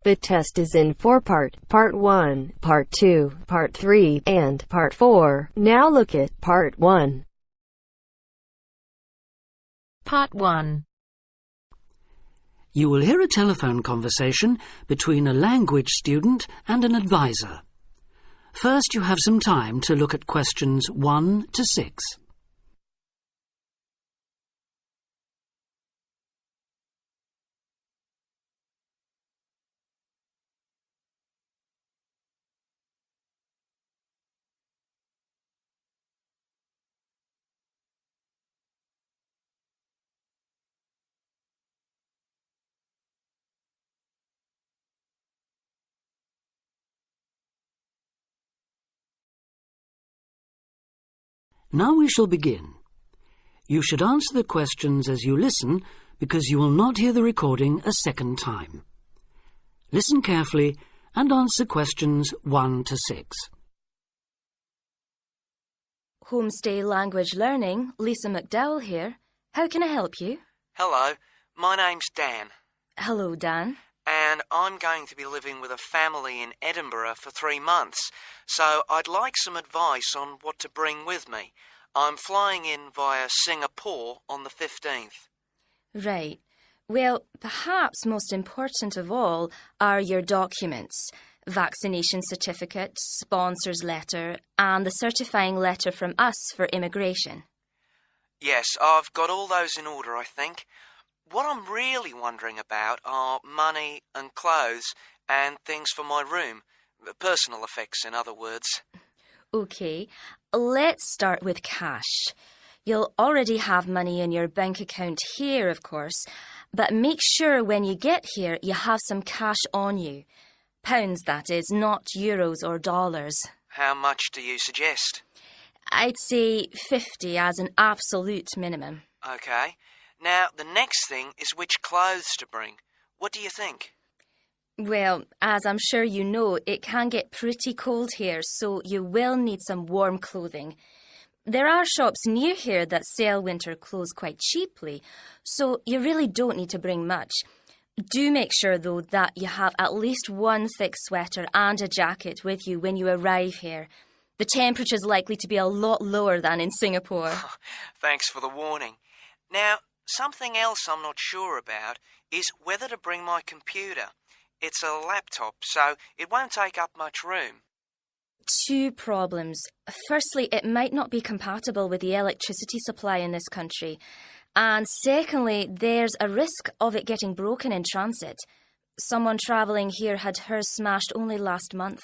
The test is in 4 parts: Part 1, Part 2, Part 3, and Part 4. Now look at Part 1. Part 1. You will hear a telephone conversation between a language student and an advisor. First, you have some time to look at questions 1 to 6. Now we shall begin. You should answer the questions as you listen, because you will not hear the recording a second time. Listen carefully and answer questions 1 to 6. Homestay Language Learning, Lisa McDowell here. How can I help you? Hello, my name's Dan, Hello, Dan. and I'm going to be living with a family in Edinburgh for 3 months, so I'd like some advice on what to bring with me. I'm flying in via Singapore on the 15th. Right. Well, perhaps most important of all are your documents: vaccination certificate, sponsor's letter, and the certifying letter from us for immigration. Yes, I've got all those in order, I think. What I'm really wondering about are money and clothes and things for my room. Personal effects, in other words. OK, let's start with cash. You'll already have money in your bank account here, of course, but make sure when you get here you have some cash on you. Pounds, that is, not euros or dollars. How much do you suggest? I'd say 50 as an absolute minimum. OK. Now, the next thing is which clothes to bring. What do you think? Well, as I'm sure you know, it can get pretty cold here, so you will need some warm clothing. There are shops near here that sell winter clothes quite cheaply, so you really don't need to bring much. Do make sure, though, that you have at least one thick sweater and a jacket with you when you arrive here. The temperature's likely to be a lot lower than in Singapore. Thanks for the warning. Now, something else I'm not sure about is whether to bring my computer. It's a laptop, so it won't take up much room. 2 problems. Firstly, it might not be compatible with the electricity supply in this country. And secondly, there's a risk of it getting broken in transit. Someone travelling here had hers smashed only last month.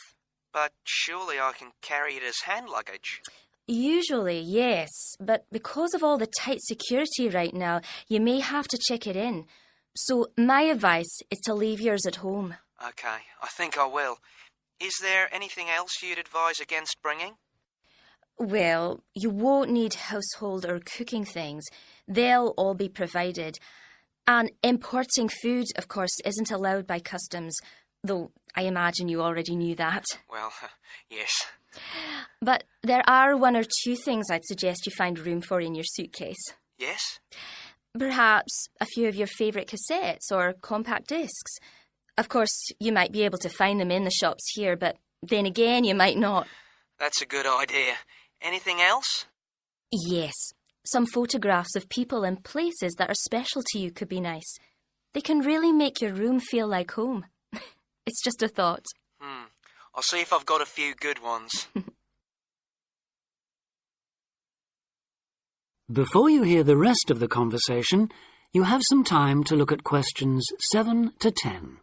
But surely I can carry it as hand luggage. Usually, yes, but because of all the tight security right now, you may have to check it in. So my advice is to leave yours at home. OK, I think I will. Is there anything else you'd advise against bringing? Well, you won't need household or cooking things. They'll all be provided. And importing food, of course, isn't allowed by customs, though I imagine you already knew that. Well, yes. But there are 1 or 2 things I'd suggest you find room for in your suitcase. Yes? Perhaps a few of your favourite cassettes or compact discs. Of course, you might be able to find them in the shops here, but then again, you might not. That's a good idea. Anything else? Yes, some photographs of people and places that are special to you could be nice. They can really make your room feel like home. It's just a thought. I'll see if I've got a few good ones. Before you hear the rest of the conversation, you have some time to look at questions 7 to 10.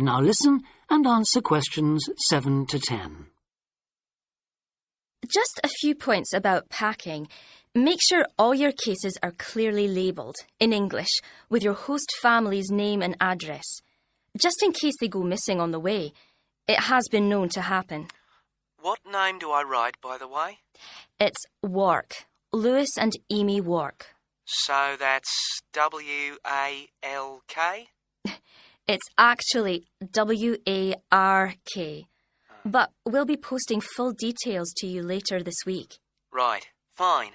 Now listen and answer questions 7 to 10. Just a few points about packing. Make sure all your cases are clearly labelled, in English, with your host family's name and address. just in case they go missing on the way. It has been known to happen. What name do I write, by the way? It's Wark. Lewis and Amy Wark. So that's W-A-L-K? It's actually W-A-R-K. But we'll be posting full details to you later this week. Right, fine.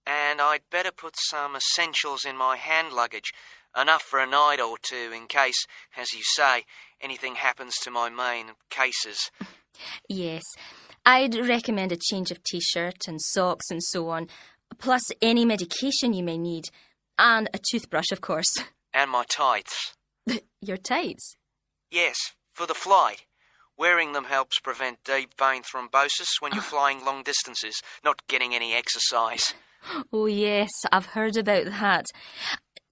And I'd better put some essentials in my hand luggage, enough for a night or two in case, as you say, anything happens to my main cases. Yes, I'd recommend a change of t-shirt and socks and so on, plus any medication you may need, and a toothbrush, of course. And my tights. Your tights? Yes, for the flight. Wearing them helps prevent deep vein thrombosis when you're flying long distances, not getting any exercise. Oh yes, I've heard about that.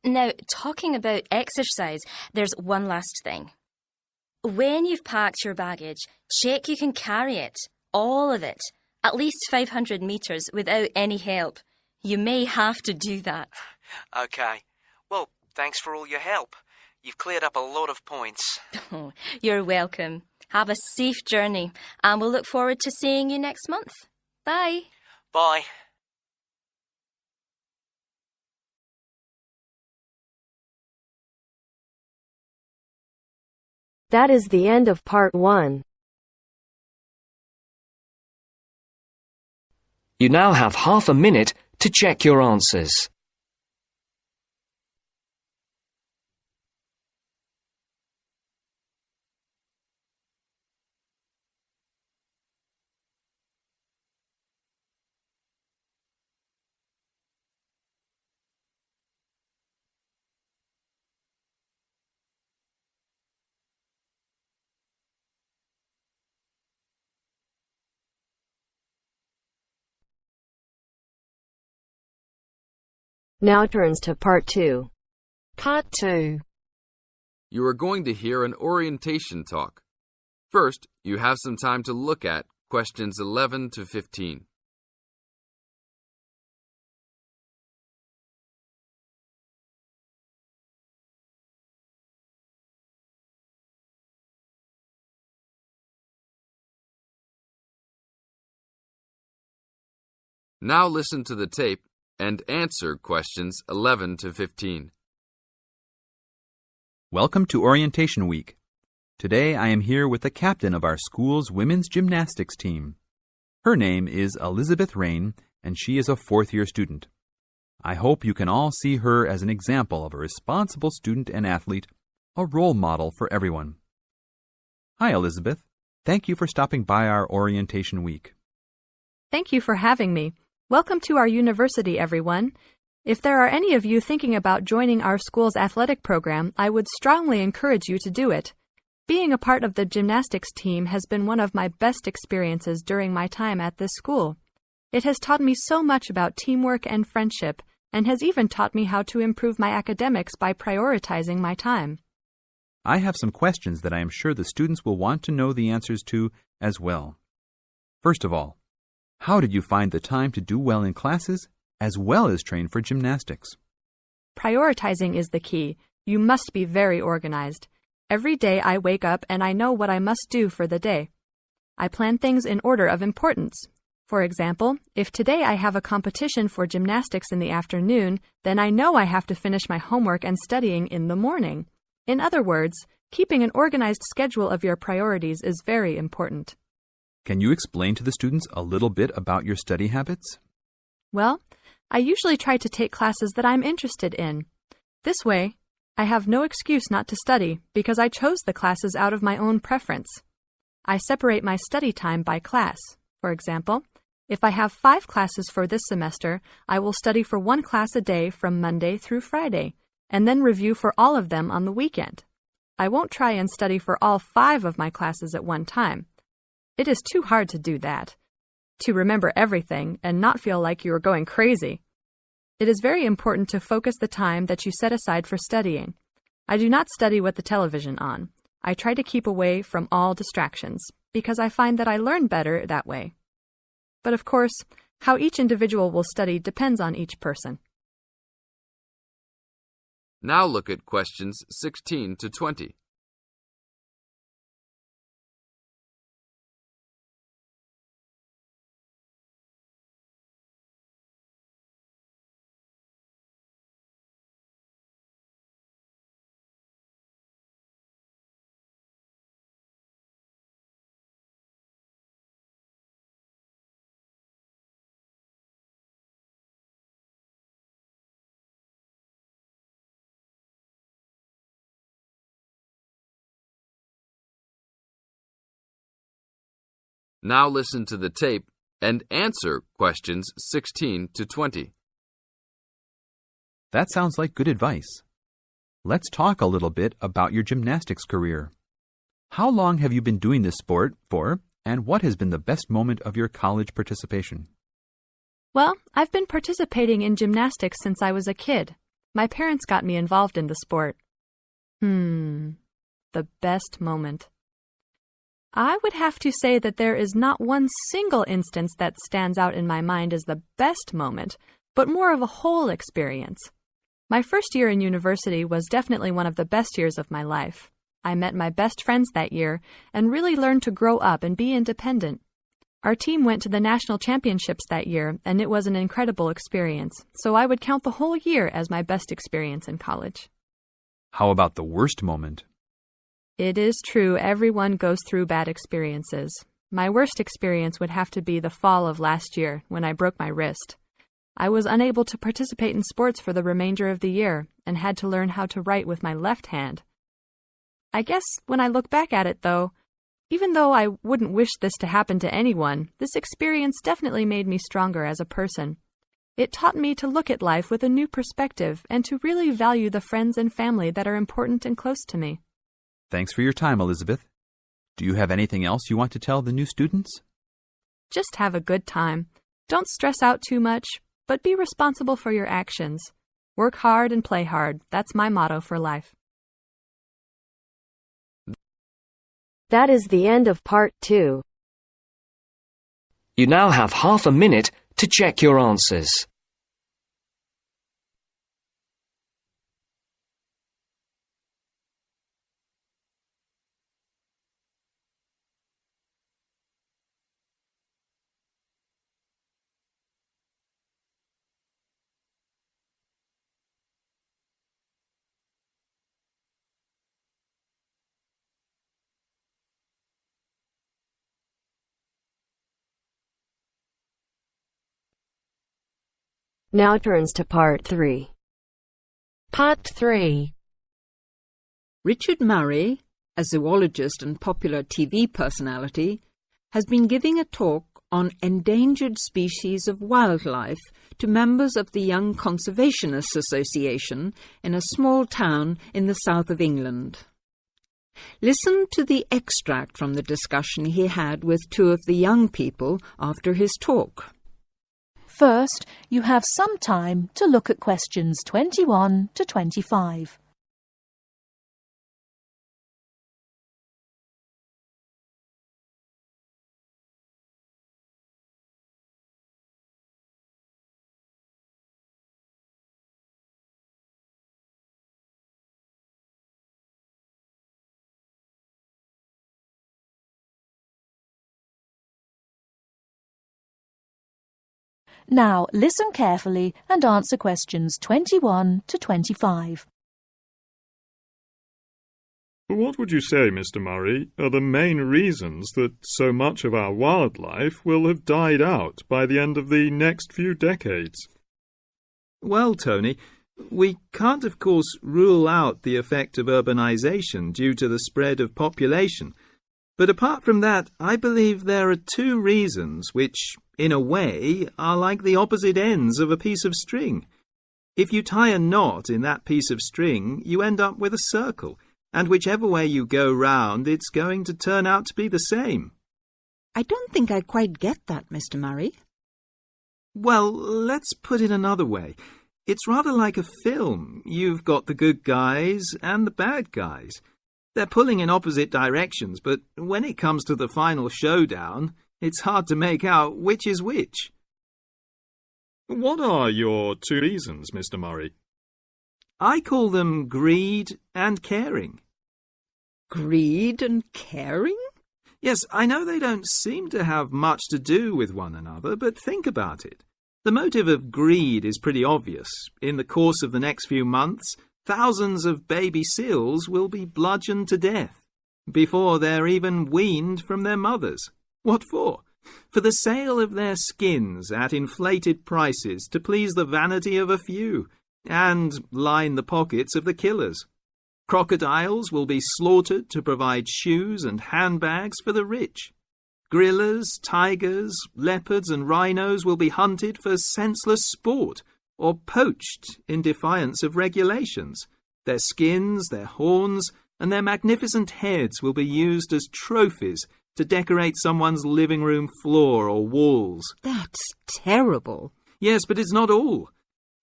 Now, talking about exercise, there's one last thing. When you've packed your baggage, check you can carry it, all of it, at least 500 metres without any help. You may have to do that. Okay. Well, thanks for all your help. You've cleared up a lot of points. Oh, you're welcome. Have a safe journey, and we'll look forward to seeing you next month. Bye. Bye. That is the end of part 1. You now have half a minute to check your answers. Now turns to part 2. Part 2. You are going to hear an orientation talk. First, you have some time to look at questions 11 to 15. Now listen to the tape and answer questions 11 to 15. Welcome to Orientation Week. Today I am here with the captain of our school's women's gymnastics team. Her name is Elizabeth Rain, and she is a fourth-year student. I hope you can all see her as an example of a responsible student and athlete, a role model for everyone. Hi, Elizabeth. Thank you for stopping by our Orientation Week. Thank you for having me. Welcome to our university, everyone. If there are any of you thinking about joining our school's athletic program, I would strongly encourage you to do it. Being a part of the gymnastics team has been one of my best experiences during my time at this school. It has taught me so much about teamwork and friendship, and has even taught me how to improve my academics by prioritizing my time. I have some questions that I am sure the students will want to know the answers to as well. First of all, how did you find the time to do well in classes as well as train for gymnastics? Prioritizing is the key. You must be very organized. Every day I wake up and I know what I must do for the day. I plan things in order of importance. For example, if today I have a competition for gymnastics in the afternoon, then I know I have to finish my homework and studying in the morning. In other words, keeping an organized schedule of your priorities is very important. Can you explain to the students a little bit about your study habits? Well, I usually try to take classes that I'm interested in. This way, I have no excuse not to study because I chose the classes out of my own preference. I separate my study time by class. For example, if I have 5 classes for this semester, I will study for 1 class a day from Monday through Friday, and then review for all of them on the weekend. I won't try and study for all 5 of my classes at one time. It is too hard to do that, to remember everything and not feel like you are going crazy. It is very important to focus the time that you set aside for studying. I do not study with the television on. I try to keep away from all distractions, because I find that I learn better that way. But of course, how each individual will study depends on each person. Now look at questions 16 to 20. Now listen to the tape and answer questions 16 to 20. That sounds like good advice. Let's talk a little bit about your gymnastics career. How long have you been doing this sport for, and what has been the best moment of your college participation? Well, I've been participating in gymnastics since I was a kid. My parents got me involved in the sport. The best moment. I would have to say that there is not one single instance that stands out in my mind as the best moment, but more of a whole experience. My first year in university was definitely one of the best years of my life. I met my best friends that year and really learned to grow up and be independent. Our team went to the national championships that year, and it was an incredible experience, so I would count the whole year as my best experience in college. How about the worst moment? It is true everyone goes through bad experiences. My worst experience would have to be the fall of last year when I broke my wrist. I was unable to participate in sports for the remainder of the year and had to learn how to write with my left hand. I guess when I look back at it, though, even though I wouldn't wish this to happen to anyone, this experience definitely made me stronger as a person. It taught me to look at life with a new perspective and to really value the friends and family that are important and close to me. Thanks for your time, Elizabeth. Do you have anything else you want to tell the new students? Just have a good time. Don't stress out too much, but be responsible for your actions. Work hard and play hard. That's my motto for life. That is the end of part 2. You now have half a minute to check your answers. Now turns to part 3. Part 3. Richard Murray, a zoologist and popular TV personality, has been giving a talk on endangered species of wildlife to members of the Young Conservationists Association in a small town in the south of England. Listen to the extract from the discussion he had with two of the young people after his talk. First, you have some time to look at questions 21 to 25. Now, listen carefully and answer questions 21 to 25. What would you say, Mr. Murray, are the main reasons that so much of our wildlife will have died out by the end of the next few decades? Well, Tony, we can't, of course, rule out the effect of urbanization due to the spread of population. But apart from that, I believe there are two reasons which, in a way, are like the opposite ends of a piece of string. If you tie a knot in that piece of string, you end up with a circle, and whichever way you go round, it's going to turn out to be the same. I don't think I quite get that, Mr. Murray. Well, let's put it another way. It's rather like a film. You've got the good guys and the bad guys. They're pulling in opposite directions, but when it comes to the final showdown, it's hard to make out which is which. What are your two reasons, Mr. Murray? I call them greed and caring. Greed and caring? Yes, I know they don't seem to have much to do with one another, but think about it. The motive of greed is pretty obvious. In the course of the next few months, thousands of baby seals will be bludgeoned to death before they're even weaned from their mothers. What for? For the sale of their skins at inflated prices to please the vanity of a few and line the pockets of the killers. Crocodiles will be slaughtered to provide shoes and handbags for the rich. Gorillas, tigers, leopards and rhinos will be hunted for senseless sport or poached in defiance of regulations. Their skins, their horns, and their magnificent heads will be used as trophies to decorate someone's living room floor or walls. That's terrible. Yes, but it's not all.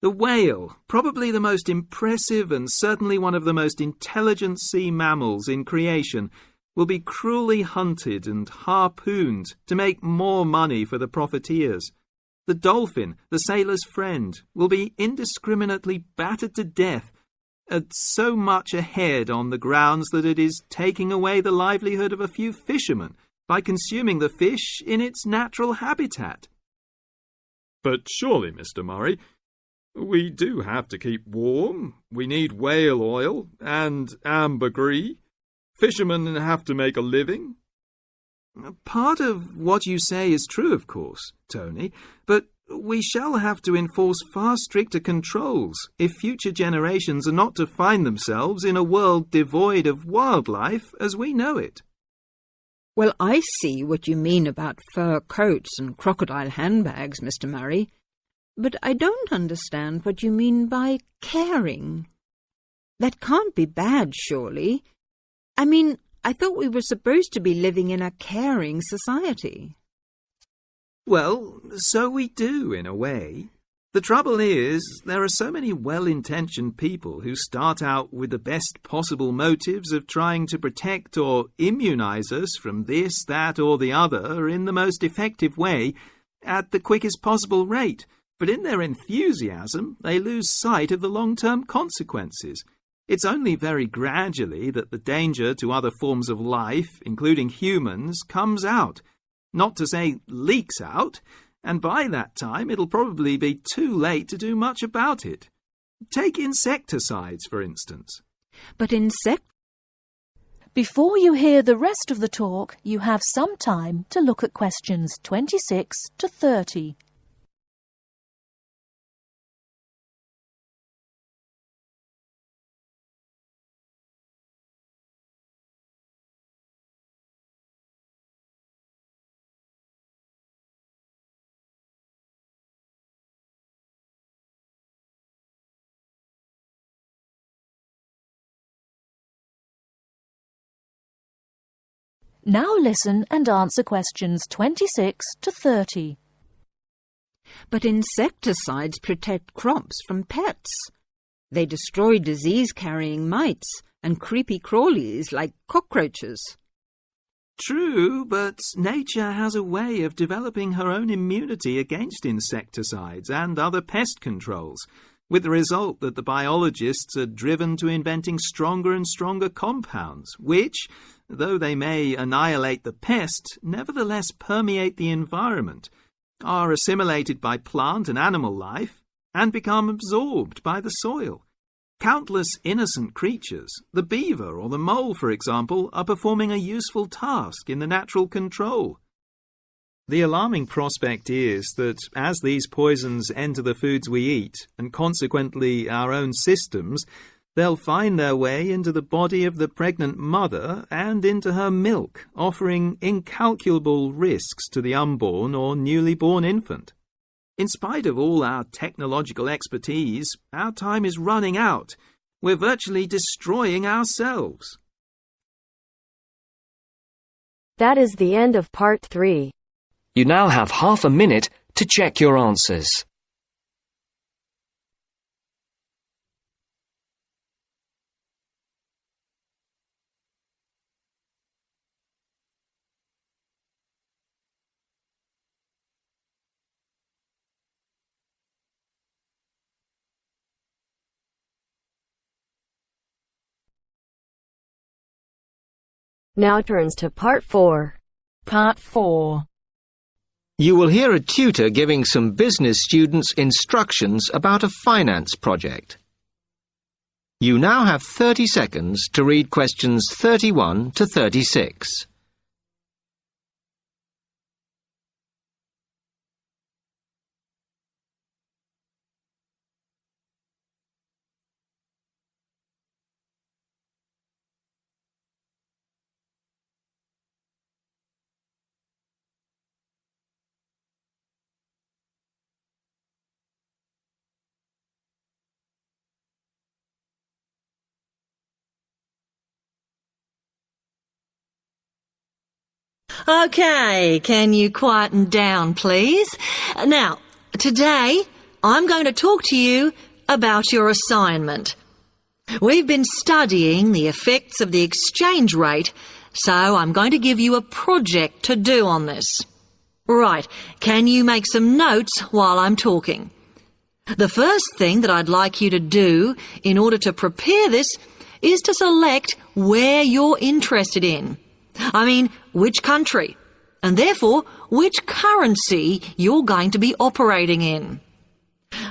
The whale, probably the most impressive and certainly one of the most intelligent sea mammals in creation, will be cruelly hunted and harpooned to make more money for the profiteers. The dolphin, the sailor's friend, will be indiscriminately battered to death at so much a head on the grounds that it is taking away the livelihood of a few fishermen by consuming the fish in its natural habitat. But surely, Mr. Murray, we do have to keep warm. We need whale oil and ambergris. Fishermen have to make a living. Part of what you say is true, of course, Tony, but we shall have to enforce far stricter controls if future generations are not to find themselves in a world devoid of wildlife as we know it. Well, I see what you mean about fur coats and crocodile handbags, Mr. Murray, but I don't understand what you mean by caring. That can't be bad, surely. I mean, I thought we were supposed to be living in a caring society. Well, so we do, in a way. The trouble is, there are so many well-intentioned people who start out with the best possible motives of trying to protect or immunize us from this, that, or the other in the most effective way, at the quickest possible rate. But in their enthusiasm, they lose sight of the long-term consequences. It's only very gradually that the danger to other forms of life, including humans, comes out. Not to say leaks out, and by that time it'll probably be too late to do much about it. Take insecticides, for instance. But Before you hear the rest of the talk, you have some time to look at questions 26 to 30. Now listen and answer questions 26 to 30. But insecticides protect crops from pests. They destroy disease-carrying mites and creepy crawlies like cockroaches. True, but nature has a way of developing her own immunity against insecticides and other pest controls, with the result that the biologists are driven to inventing stronger and stronger compounds, which, though they may annihilate the pest, nevertheless permeate the environment, are assimilated by plant and animal life, and become absorbed by the soil. Countless innocent creatures, the beaver or the mole, for example, are performing a useful task in the natural control. The alarming prospect is that as these poisons enter the foods we eat, and consequently our own systems, they'll find their way into the body of the pregnant mother and into her milk, offering incalculable risks to the unborn or newly born infant. In spite of all our technological expertise, our time is running out. We're virtually destroying ourselves. That is the end of part 3. You now have half a minute to check your answers. Now turns to part 4. Part 4. You will hear a tutor giving some business students instructions about a finance project. You now have 30 seconds to read questions 31 to 36. OK, can you quieten down, please? Now, today I'm going to talk to you about your assignment. We've been studying the effects of the exchange rate, so I'm going to give you a project to do on this. Right, can you make some notes while I'm talking? The first thing that I'd like you to do in order to prepare this is to select where you're interested in. I mean, which country, and therefore which currency you're going to be operating in.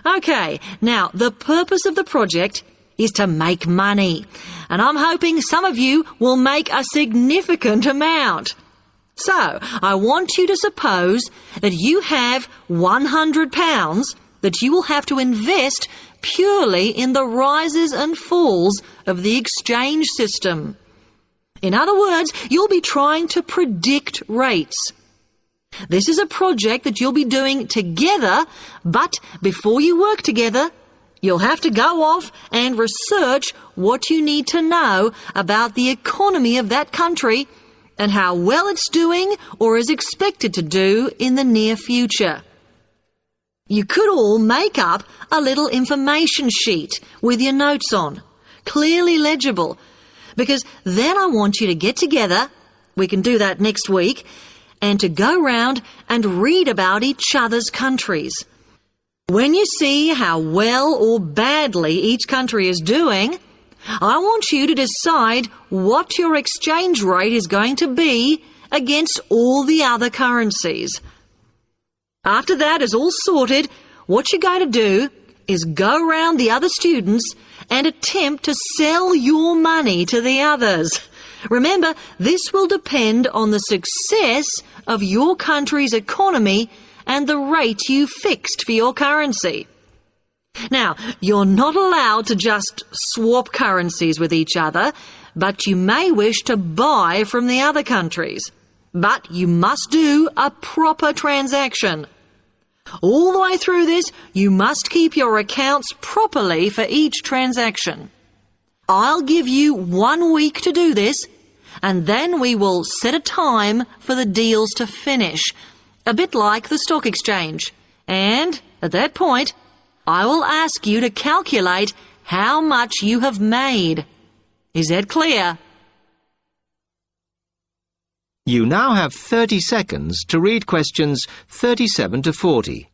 OK, now the purpose of the project is to make money, and I'm hoping some of you will make a significant amount. So, I want you to suppose that you have £100 that you will have to invest purely in the rises and falls of the exchange system. In other words, you'll be trying to predict rates. This is a project that you'll be doing together, but before you work together, you'll have to go off and research what you need to know about the economy of that country and how well it's doing or is expected to do in the near future. You could all make up a little information sheet with your notes on, clearly legible, because then I want you to get together, we can do that next week, and to go round and read about each other's countries. When you see how well or badly each country is doing, I want you to decide what your exchange rate is going to be against all the other currencies. After that is all sorted, what you're going to do is go round the other students and attempt to sell your money to the others. Remember, this will depend on the success of your country's economy and the rate you fixed for your currency. Now, you're not allowed to just swap currencies with each other, but you may wish to buy from the other countries. But you must do a proper transaction. All the way through this, you must keep your accounts properly for each transaction. I'll give you 1 week to do this, and then we will set a time for the deals to finish, a bit like the stock exchange. And at that point, I will ask you to calculate how much you have made. Is that clear? You now have 30 seconds to read questions 37 to 40.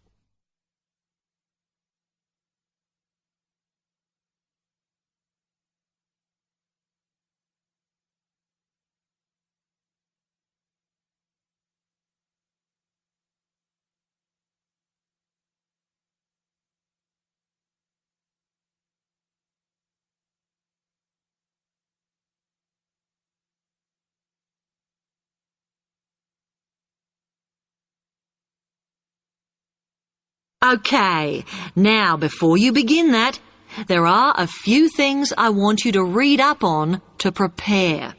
OK, now before you begin that, there are a few things I want you to read up on to prepare.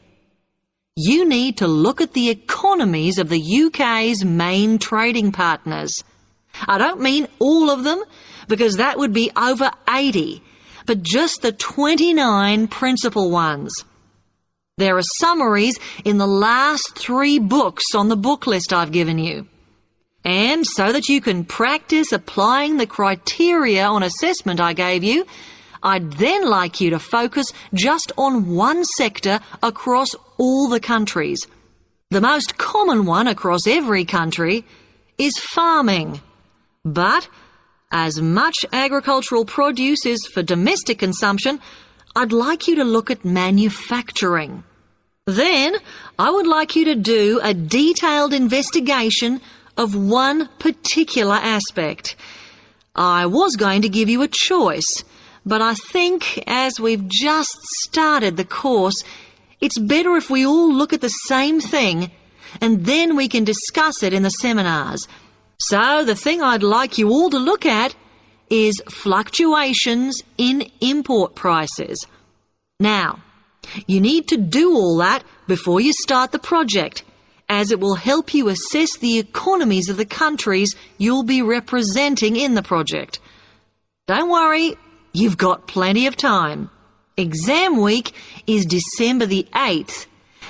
You need to look at the economies of the UK's main trading partners. I don't mean all of them, because that would be over 80, but just the 29 principal ones. There are summaries in the last 3 books on the book list I've given you. And so that you can practice applying the criteria on assessment I gave you, I'd then like you to focus just on one sector across all the countries. The most common one across every country is farming. But as much agricultural produce is for domestic consumption, I'd like you to look at manufacturing. Then I would like you to do a detailed investigation of one particular aspect. I was going to give you a choice, but I think as we've just started the course, it's better if we all look at the same thing and then we can discuss it in the seminars. So the thing I'd like you all to look at is fluctuations in import prices. Now, you need to do all that before you start the project, as it will help you assess the economies of the countries you'll be representing in the project. Don't worry, you've got plenty of time. Exam week is December the 8th.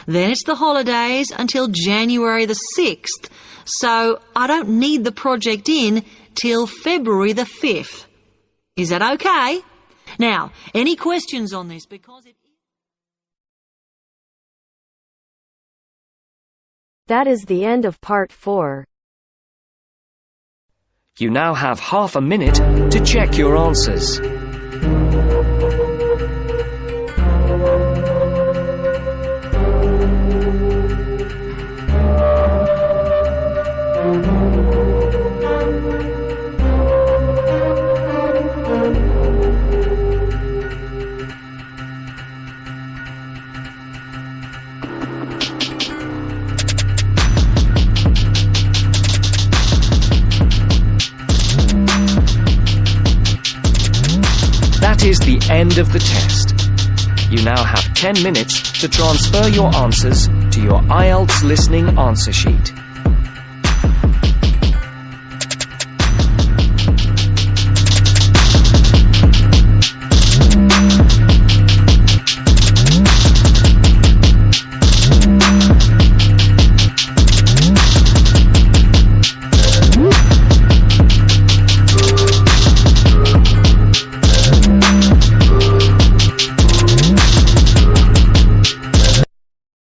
Then it's the holidays until January the 6th, so I don't need the project in till February the 5th. Is that okay? Now, any questions on this? Because That is the end of part 4. You now have half a minute to check your answers. That is the end of the test. You now have 10 minutes to transfer your answers to your Ielts listening answer sheet.